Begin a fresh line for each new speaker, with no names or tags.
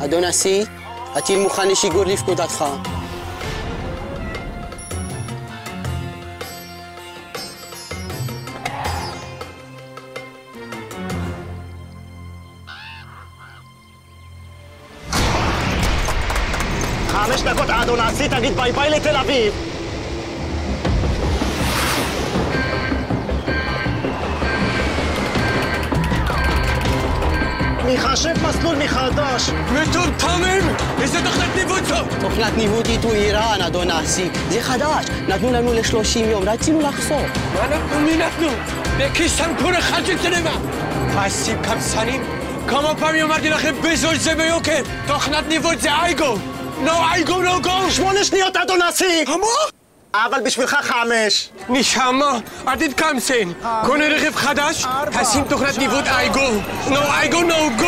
אדון נשיא, הטיל מוכן לשיגור לפקודתך.
חמש דקות, אדון נשיא, תגיד ביי ביי לתל אביב. מחשב מסלול מחדש.
מטומטמים! איזה תוכנת ניווט זו?
תוכנת ניווט איתו איראן, אדון נשיא. זה חדש. נתנו לנו ל30 יום, רצינו לחסוך.
מה נתנו? מי נתנו? בכיסם כל אחד שצלמה. תעשים קמצנים? כמה פעמים אמרתי לכם בזול זה ביוקר? תוכנת ניווט זה אייגו. No אייגו, no go!
8 שניות, אדון נשיא!
מה?
אבל בשבילך 5.
נשמה, אל תתקמצן. קונה רכב חדש, תשים תוכנת ניווט אייגו. No אייגו, no go!